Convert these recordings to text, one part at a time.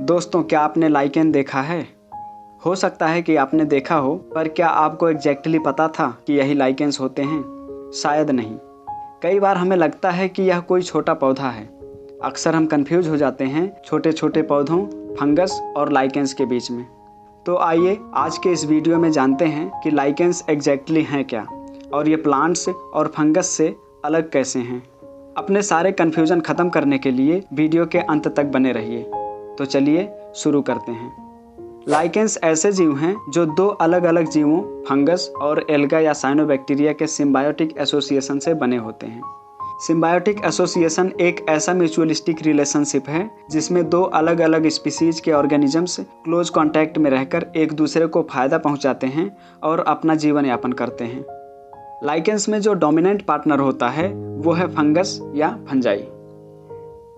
दोस्तों, क्या आपने लाइकेन देखा है? हो सकता है कि आपने देखा हो, पर क्या आपको एग्जैक्टली पता था कि यही लाइकेन्स होते हैं? शायद नहीं। कई बार हमें लगता है कि यह कोई छोटा पौधा है। अक्सर हम कंफ्यूज हो जाते हैं छोटे छोटे पौधों, फंगस और लाइकेन्स के बीच में। तो आइए आज के इस वीडियो में जानते हैं कि लाइकेन्स एग्जैक्टली हैं क्या और ये प्लांट्स और फंगस से अलग कैसे हैं। अपने सारे कन्फ्यूजन ख़त्म करने के लिए वीडियो के अंत तक बने रहिए। तो चलिए शुरू करते हैं। लाइकेन्स ऐसे जीव हैं जो दो अलग अलग जीवों, फंगस और एल्गा या साइनोबैक्टीरिया के सिम्बायोटिक एसोसिएशन से बने होते हैं। सिम्बायोटिक एसोसिएशन एक ऐसा म्यूचुअलिस्टिक रिलेशनशिप है जिसमें दो अलग अलग स्पीसीज के ऑर्गेनिजम्स क्लोज कांटेक्ट में रहकर एक दूसरे को फायदा पहुंचाते हैं और अपना जीवन यापन करते हैं। लाइकेन्स में जो डोमिनेंट पार्टनर होता है वो है फंगस या फंजाई।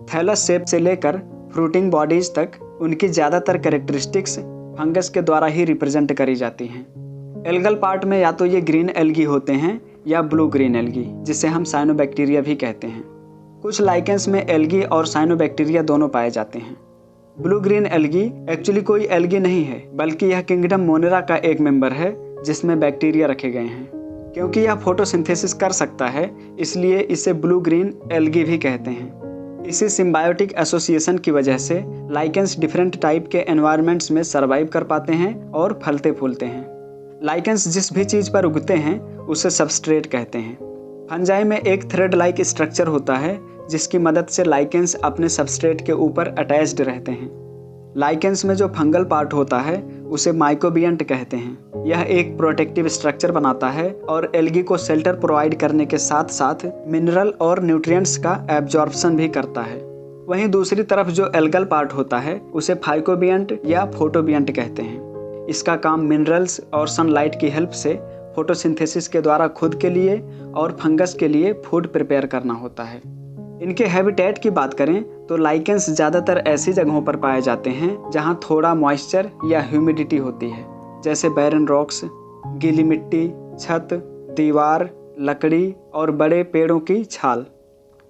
थैलस शेप से लेकर फ्रूटिंग बॉडीज तक उनकी ज़्यादातर कैरेक्टरिस्टिक्स फंगस के द्वारा ही रिप्रेजेंट करी जाती हैं। एल्गल पार्ट में या तो ये ग्रीन एल्गी होते हैं या ब्लू ग्रीन एल्गी, जिसे हम साइनोबैक्टीरिया भी कहते हैं। कुछ लाइकेन्स में एल्गी और साइनोबैक्टीरिया दोनों पाए जाते हैं। ब्लू ग्रीन एल्गी एक्चुअली कोई एल्गी नहीं है, बल्कि यह किंगडम मोनेरा का एक मेंबर है जिसमें बैक्टीरिया रखे गए हैं। क्योंकि यह फोटोसिंथेसिस कर सकता है, इसलिए इसे ब्लू ग्रीन एल्गी भी कहते हैं। इसी सिम्बायोटिक एसोसिएशन की वजह से लाइकेन्स डिफरेंट टाइप के एनवायरनमेंट्स में सर्वाइव कर पाते हैं और फलते फूलते हैं। लाइकेन्स जिस भी चीज़ पर उगते हैं उसे सबस्ट्रेट कहते हैं। फंजाई में एक थ्रेड लाइक स्ट्रक्चर होता है जिसकी मदद से लाइकेन्स अपने सबस्ट्रेट के ऊपर अटैच्ड रहते हैं। लाइकेन्स में जो फंगल पार्ट होता है उसे माइकोबियंट कहते हैं। यह एक प्रोटेक्टिव स्ट्रक्चर बनाता है और एल्गी को शेल्टर प्रोवाइड करने के साथ साथ मिनरल और न्यूट्रिएंट्स का एब्जॉर्प्शन भी करता है। वहीं दूसरी तरफ जो एल्गल पार्ट होता है उसे फाइकोबियंट या फोटोबियंट कहते हैं। इसका काम मिनरल्स और सनलाइट की हेल्प से फोटोसिंथेसिस के द्वारा खुद के लिए और फंगस के लिए फूड प्रिपेयर करना होता है। इनके हैबिटेट की बात करें तो लाइकेन्स ज़्यादातर ऐसी जगहों पर पाए जाते हैं जहां थोड़ा मॉइस्चर या ह्यूमिडिटी होती है, जैसे बैरन रॉक्स, गीली मिट्टी, छत, दीवार, लकड़ी और बड़े पेड़ों की छाल।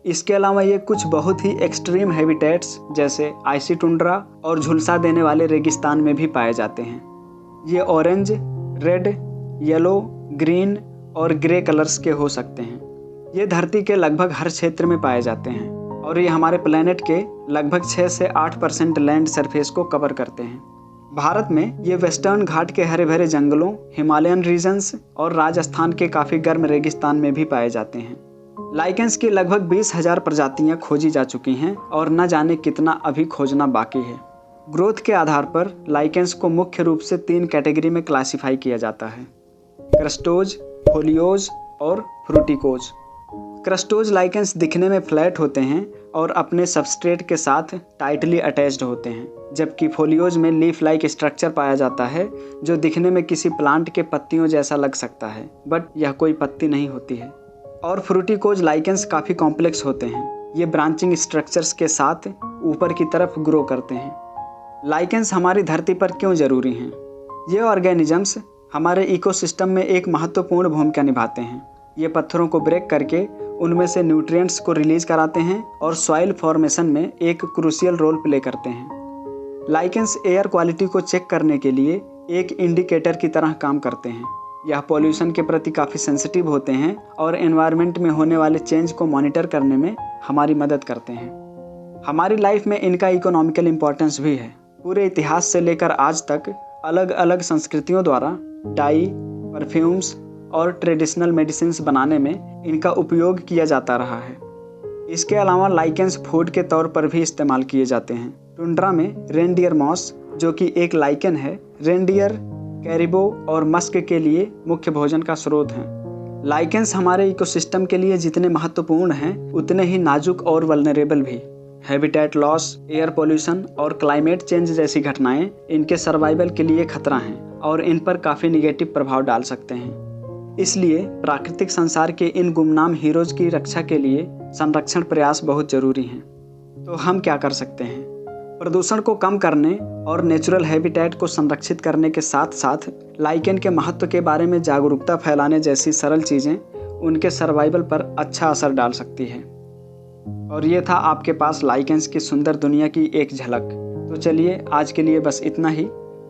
इसके अलावा ये कुछ बहुत ही एक्सट्रीम हैबिटेट्स जैसे आइसी टुंड्रा और झुलसा देने वाले रेगिस्तान में भी पाए जाते हैं। ये ऑरेंज, रेड, येलो, ग्रीन और ग्रे कलर्स के हो सकते हैं। ये धरती के लगभग हर क्षेत्र में पाए जाते हैं और ये हमारे प्लेनेट के लगभग 6 से 8% लैंड सरफेस को कवर करते हैं। भारत में ये वेस्टर्न घाट के हरे भरे जंगलों, हिमालयन रीजन्स और राजस्थान के काफ़ी गर्म रेगिस्तान में भी पाए जाते हैं। लाइकेन्स की लगभग 20,000 प्रजातियां खोजी जा चुकी हैं और न जाने कितना अभी खोजना बाकी है। ग्रोथ के आधार पर लाइकेन्स को मुख्य रूप से 3 कैटेगरी में क्लासिफाई किया जाता है: क्रस्टोज, फोलियोज और फ्रूटिकोज। क्रस्टोज लाइकेन्स दिखने में फ्लैट होते हैं और अपने सबस्ट्रेट के साथ टाइटली अटैच्ड होते हैं, जबकि फोलियोज में लीफ लाइक स्ट्रक्चर पाया जाता है जो दिखने में किसी प्लांट के पत्तियों जैसा लग सकता है, बट यह कोई पत्ती नहीं होती है। और फ्रूटिकोज लाइकेन्स काफ़ी कॉम्प्लेक्स होते हैं। ये ब्रांचिंग स्ट्रक्चर्स के साथ ऊपर की तरफ ग्रो करते हैं। लाइकेन्स हमारी धरती पर क्यों ज़रूरी हैं? ये ऑर्गेनिजम्स हमारे इकोसिस्टम में एक महत्वपूर्ण भूमिका निभाते हैं। ये पत्थरों को ब्रेक करके उनमें से न्यूट्रिएंट्स को रिलीज कराते हैं और सॉइल फॉर्मेशन में एक क्रूशियल रोल प्ले करते हैं। लाइकेन्स एयर क्वालिटी को चेक करने के लिए एक इंडिकेटर की तरह काम करते हैं। यह पॉल्यूशन के प्रति काफ़ी सेंसिटिव होते हैं और एनवायरनमेंट में होने वाले चेंज को मॉनिटर करने में हमारी मदद करते हैं। हमारी लाइफ में इनका इकोनॉमिकल इम्पोर्टेंस भी है। पूरे इतिहास से लेकर आज तक अलग अलग संस्कृतियों द्वारा डाई, परफ्यूम्स और ट्रेडिशनल मेडिसिन्स बनाने में इनका उपयोग किया जाता रहा है। इसके अलावा लाइकेन्स फूड के तौर पर भी इस्तेमाल किए जाते हैं। टुंड्रा में रेनडियर मॉस, जो कि एक लाइकेन है, रेनडियर, कैरिबो और मस्क के लिए मुख्य भोजन का स्रोत हैं। लाइकेन्स हमारे इकोसिस्टम के लिए जितने महत्वपूर्ण हैं उतने ही नाजुक और वल्नरेबल भी। हैबिटेट लॉस, एयर पोल्यूशन और क्लाइमेट चेंज जैसी घटनाएं इनके सर्वाइवल के लिए खतरा हैं और इन पर काफ़ी निगेटिव प्रभाव डाल सकते हैं। इसलिए प्राकृतिक संसार के इन गुमनाम हीरोज की रक्षा के लिए संरक्षण प्रयास बहुत जरूरी हैं। तो हम क्या कर सकते हैं? प्रदूषण को कम करने और नेचुरल हैबिटेट को संरक्षित करने के साथ साथ लाइकेन के महत्व के बारे में जागरूकता फैलाने जैसी सरल चीज़ें उनके सर्वाइवल पर अच्छा असर डाल सकती है। और ये था आपके पास लाइकेन्स की सुंदर दुनिया की एक झलक। तो चलिए आज के लिए बस इतना ही।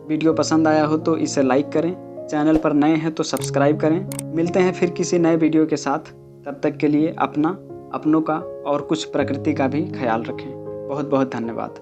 वीडियो पसंद आया हो तो इसे लाइक करें, चैनल पर नए हैं तो सब्सक्राइब करें। मिलते हैं फिर किसी नए वीडियो के साथ। तब तक के लिए अपना, अपनों का और कुछ प्रकृति का भी ख्याल रखें। बहुत बहुत धन्यवाद।